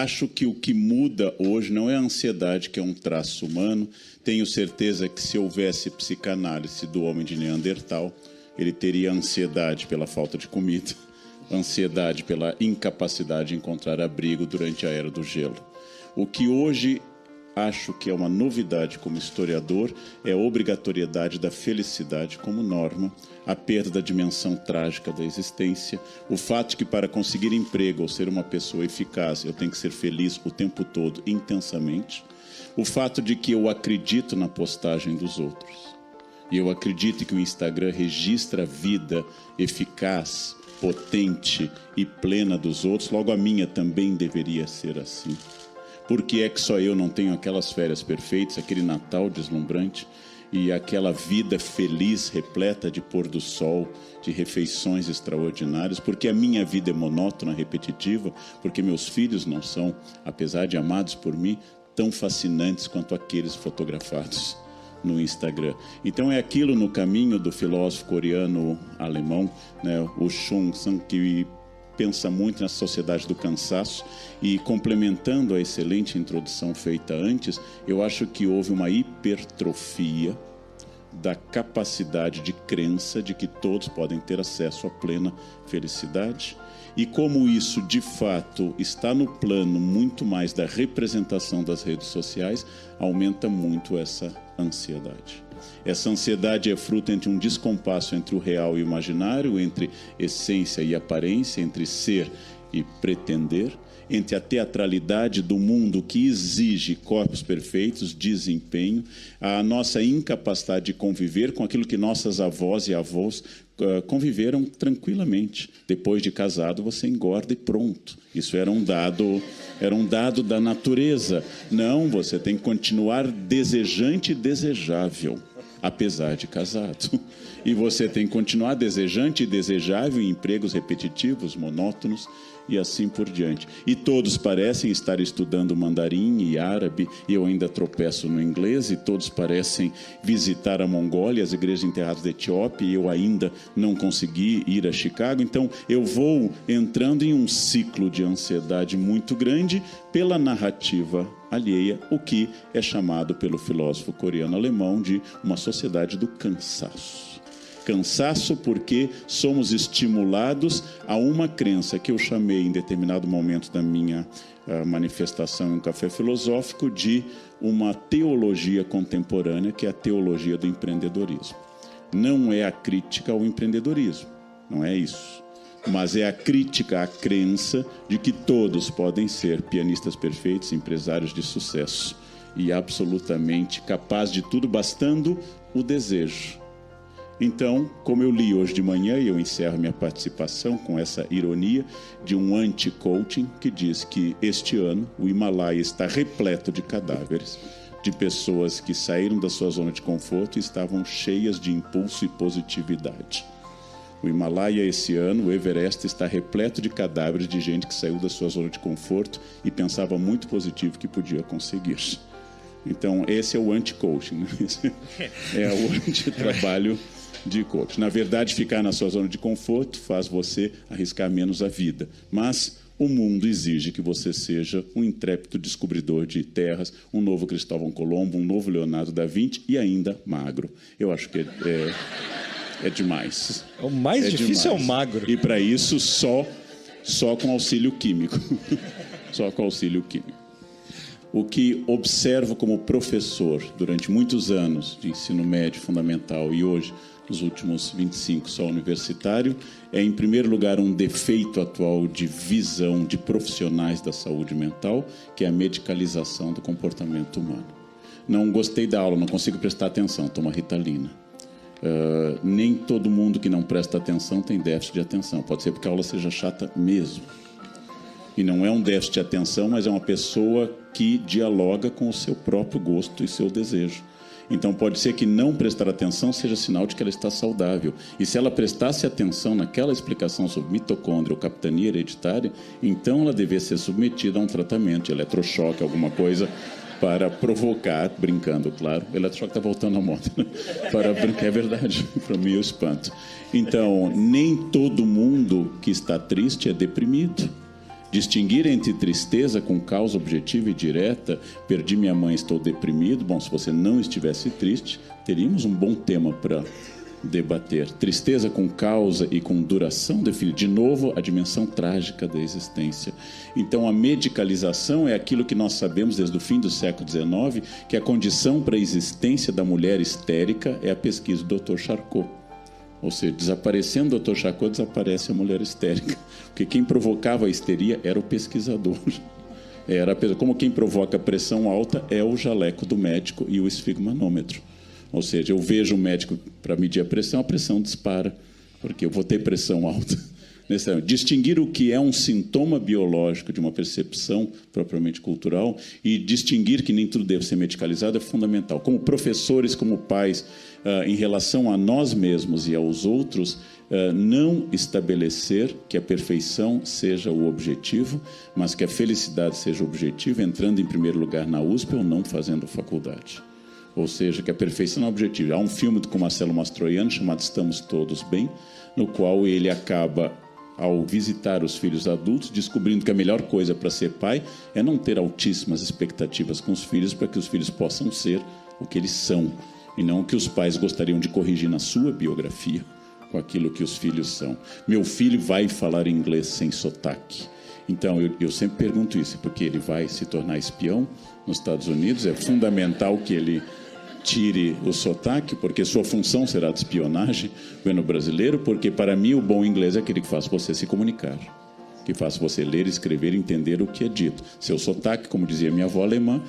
acho que o que muda hoje não é a ansiedade, que é um traço humano. Tenho certeza que se houvesse psicanálise do homem de Neandertal, ele teria ansiedade pela falta de comida, ansiedade pela incapacidade de encontrar abrigo durante a Era do Gelo. O que hoje acho que é uma novidade como historiador é a obrigatoriedade da felicidade como norma, a perda da dimensão trágica da existência, o fato de que para conseguir emprego ou ser uma pessoa eficaz eu tenho que ser feliz o tempo todo, intensamente, o fato de que eu acredito na postagem dos outros e eu acredito que o Instagram registra a vida eficaz, potente e plena dos outros, logo a minha também deveria ser assim. Por que é que só eu não tenho aquelas férias perfeitas, aquele Natal deslumbrante e aquela vida feliz, repleta de pôr do sol, de refeições extraordinárias? Porque a minha vida é monótona, repetitiva, porque meus filhos não são, apesar de amados por mim, tão fascinantes quanto aqueles fotografados no Instagram. Então é aquilo no caminho do filósofo coreano-alemão, né, o Chung Sang, que pensa muito na sociedade do cansaço, e complementando a excelente introdução feita antes, eu acho que houve uma hipertrofia da capacidade de crença de que todos podem ter acesso à plena felicidade, e como isso de fato está no plano muito mais da representação das redes sociais, aumenta muito essa ansiedade. Essa ansiedade é fruto entre um descompasso entre o real e o imaginário, entre essência e aparência, entre ser e pretender, entre a teatralidade do mundo que exige corpos perfeitos, desempenho, a nossa incapacidade de conviver com aquilo que nossas avós e avós conviveram tranquilamente. Depois de casado, você engorda e pronto. Isso era um dado da natureza. Não, você tem que continuar desejante e desejável, apesar de casado. E você tem que continuar desejante e desejável em empregos repetitivos, monótonos e assim por diante. E todos parecem estar estudando mandarim e árabe, e eu ainda tropeço no inglês, e todos parecem visitar a Mongólia, as igrejas enterradas da Etiópia, e eu ainda não consegui ir a Chicago. Então eu vou entrando em um ciclo de ansiedade muito grande pela narrativa alheia, o que é chamado pelo filósofo coreano-alemão de uma sociedade do cansaço. Cansaço porque somos estimulados a uma crença que eu chamei em determinado momento da minha manifestação em um café filosófico de uma teologia contemporânea, que é a teologia do empreendedorismo. Não é a crítica ao empreendedorismo, não é isso. Mas é a crítica à crença de que todos podem ser pianistas perfeitos, empresários de sucesso e absolutamente capazes de tudo, bastando o desejo. Então, como eu li hoje de manhã, e eu encerro minha participação com essa ironia de um anti-coaching que diz que este ano o Himalaia está repleto de cadáveres, de pessoas que saíram da sua zona de conforto e estavam cheias de impulso e positividade. O Himalaia esse ano, o Everest, está repleto de cadáveres de gente que saiu da sua zona de conforto e pensava muito positivo que podia conseguir. Então, esse é o anti-coaching, né? Esse é o anti-trabalho de coach. Na verdade, ficar na sua zona de conforto faz você arriscar menos a vida. Mas o mundo exige que você seja um intrépido descobridor de terras, um novo Cristóvão Colombo, um novo Leonardo da Vinci e ainda magro. Eu acho que é demais. O mais difícil demais. É o magro. E para isso, só com auxílio químico. Só com auxílio químico. O que observo como professor durante muitos anos de ensino médio, fundamental e hoje, nos últimos 25, só universitário, é, em primeiro lugar, um defeito atual de visão de profissionais da saúde mental, que é a medicalização do comportamento humano. Não gostei da aula, não consigo prestar atenção, toma Ritalina. Nem todo mundo que não presta atenção tem déficit de atenção. Pode ser porque a aula seja chata mesmo. E não é um déficit de atenção, mas é uma pessoa que dialoga com o seu próprio gosto e seu desejo. Então pode ser que não prestar atenção seja sinal de que ela está saudável. E se ela prestasse atenção naquela explicação sobre mitocôndria ou capitania hereditária, então ela deveria ser submetida a um tratamento de eletrochoque, alguma coisa, para provocar, brincando, claro, o eletrochoque está voltando à moda, né? Para brincar, é verdade, para mim eu espanto. Então, nem todo mundo que está triste é deprimido. Distinguir entre tristeza com causa objetiva e direta, perdi minha mãe, estou deprimido. Bom, se você não estivesse triste, teríamos um bom tema para debater. Tristeza com causa e com duração define, de novo, a dimensão trágica da existência. Então, a medicalização é aquilo que nós sabemos desde o fim do século XIX, que a condição para a existência da mulher histérica é a pesquisa do Dr. Charcot. Ou seja, desaparecendo o Dr. Charcot, desaparece a mulher histérica. Porque quem provocava a histeria era o pesquisador. Como quem provoca pressão alta é o jaleco do médico e o esfigmanômetro. Ou seja, eu vejo o médico para medir a pressão dispara, porque eu vou ter pressão alta. Distinguir o que é um sintoma biológico de uma percepção propriamente cultural e distinguir que nem tudo deve ser medicalizado é fundamental. Como professores, como pais, em relação a nós mesmos e aos outros, não estabelecer que a perfeição seja o objetivo, mas que a felicidade seja o objetivo, entrando em primeiro lugar na USP ou não fazendo faculdade. Ou seja, que a perfeição não é o objetivo. Há um filme com Marcelo Mastroianni chamado Estamos Todos Bem, no qual ele acaba, ao visitar os filhos adultos, descobrindo que a melhor coisa para ser pai é não ter altíssimas expectativas com os filhos, para que os filhos possam ser o que eles são, e não o que os pais gostariam de corrigir na sua biografia com aquilo que os filhos são. Meu filho vai falar inglês sem sotaque. Então, eu sempre pergunto isso, porque ele vai se tornar espião nos Estados Unidos, é fundamental que ele tire o sotaque, porque sua função será de espionagem no brasileiro, porque para mim o bom inglês é aquele que faz você se comunicar, que faz você ler, escrever e entender o que é dito. Seu sotaque, como dizia minha avó alemã,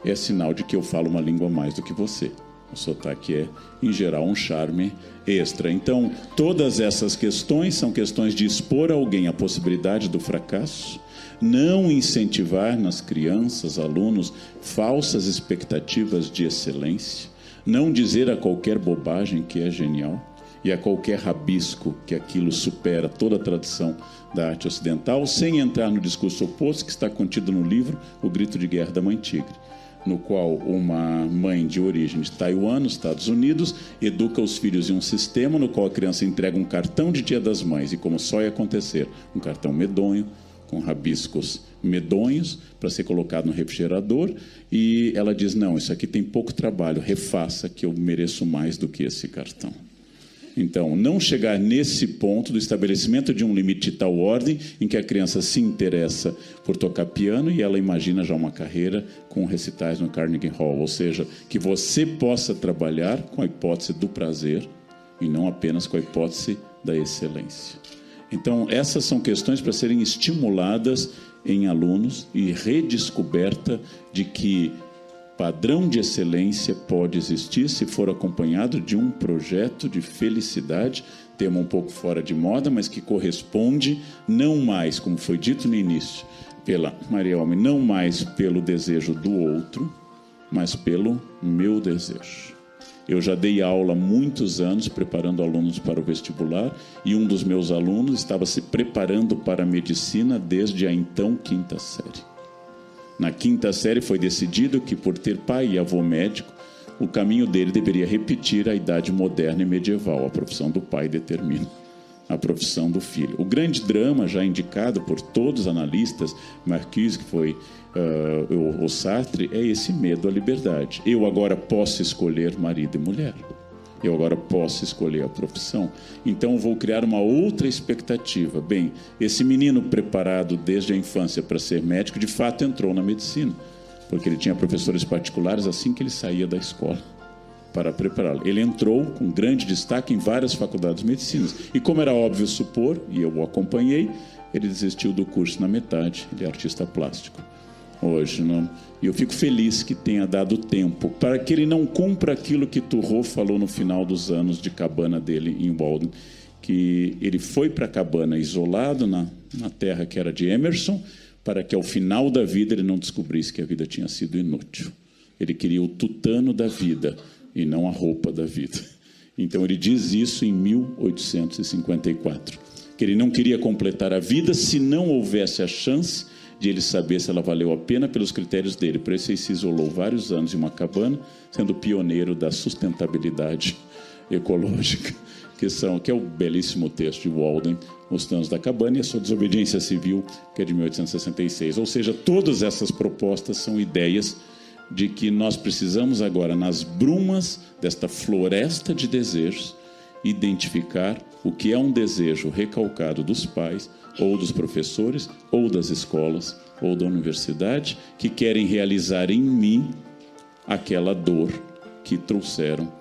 é sinal de que eu falo uma língua mais do que você. O sotaque é, em geral, um charme extra. Então, todas essas questões são questões de expor a alguém a possibilidade do fracasso, não incentivar nas crianças, alunos, falsas expectativas de excelência, não dizer a qualquer bobagem que é genial e a qualquer rabisco que aquilo supera toda a tradição da arte ocidental, sem entrar no discurso oposto que está contido no livro O Grito de Guerra da Mãe Tigre, no qual uma mãe de origem de Taiwan, nos Estados Unidos, educa os filhos em um sistema no qual a criança entrega um cartão de Dia das Mães, e como só ia acontecer, um cartão medonho, com rabiscos medonhos, para ser colocado no refrigerador, e ela diz, não, isso aqui tem pouco trabalho, refaça que eu mereço mais do que esse cartão. Então, não chegar nesse ponto do estabelecimento de um limite de tal ordem em que a criança se interessa por tocar piano e ela imagina já uma carreira com recitais no Carnegie Hall, ou seja, que você possa trabalhar com a hipótese do prazer e não apenas com a hipótese da excelência. Então, essas são questões para serem estimuladas em alunos e redescoberta de que padrão de excelência pode existir se for acompanhado de um projeto de felicidade, tema um pouco fora de moda, mas que corresponde não mais, como foi dito no início, pela Maria Homem, não mais pelo desejo do outro, mas pelo meu desejo. Eu já dei aula há muitos anos preparando alunos para o vestibular e um dos meus alunos estava se preparando para a medicina desde a então quinta série. Na quinta série foi decidido que, por ter pai e avô médico, o caminho dele deveria repetir a idade moderna e medieval. A profissão do pai determina a profissão do filho. O grande drama, já indicado por todos os analistas, Marcuse, que foi o Sartre, é esse medo à liberdade. Eu agora posso escolher marido e mulher. Eu agora posso escolher a profissão. Então vou criar uma outra expectativa. Bem, esse menino preparado desde a infância para ser médico, de fato entrou na medicina, porque ele tinha professores particulares assim que ele saía da escola para prepará-lo. Ele entrou com grande destaque em várias faculdades de medicina. E como era óbvio supor, e eu o acompanhei, ele desistiu do curso na metade. Ele é artista plástico hoje, não? E eu fico feliz que tenha dado tempo para que ele não cumpra aquilo que Thoreau falou no final dos anos de cabana dele em Walden, que ele foi para a cabana isolado na terra que era de Emerson, para que ao final da vida ele não descobrisse que a vida tinha sido inútil. Ele queria o tutano da vida e não a roupa da vida. Então ele diz isso em 1854, que ele não queria completar a vida se não houvesse a chance de ele saber se ela valeu a pena pelos critérios dele. Por isso ele se isolou vários anos em uma cabana, sendo pioneiro da sustentabilidade ecológica. que é o belíssimo texto de Walden, Os Danos da Cabana, e a sua desobediência civil, que é de 1866. Ou seja, todas essas propostas são ideias de que nós precisamos agora, nas brumas desta floresta de desejos, identificar o que é um desejo recalcado dos pais, ou dos professores, ou das escolas, ou da universidade, que querem realizar em mim aquela dor que trouxeram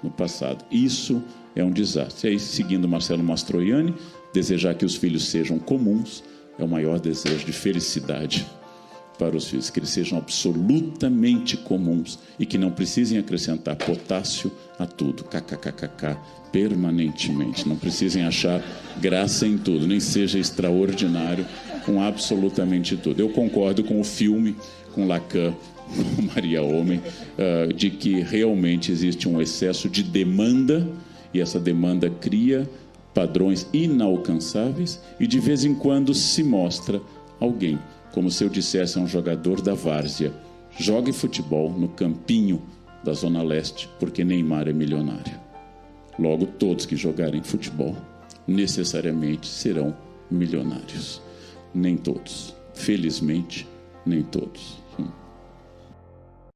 no passado. Isso é um desastre. E aí, seguindo Marcelo Mastroianni, desejar que os filhos sejam comuns é o maior desejo de felicidade para os filhos, que eles sejam absolutamente comuns e que não precisem acrescentar potássio a tudo, kkkk, permanentemente. Não precisem achar graça em tudo, nem seja extraordinário com absolutamente tudo. Eu concordo com o filme, com Lacan, com Maria Homem, de que realmente existe um excesso de demanda e essa demanda cria padrões inalcançáveis e de vez em quando se mostra alguém, como se eu dissesse a um jogador da várzea: jogue futebol no campinho da Zona Leste, porque Neymar é milionário. Logo, todos que jogarem futebol necessariamente serão milionários. Nem todos. Felizmente, nem todos.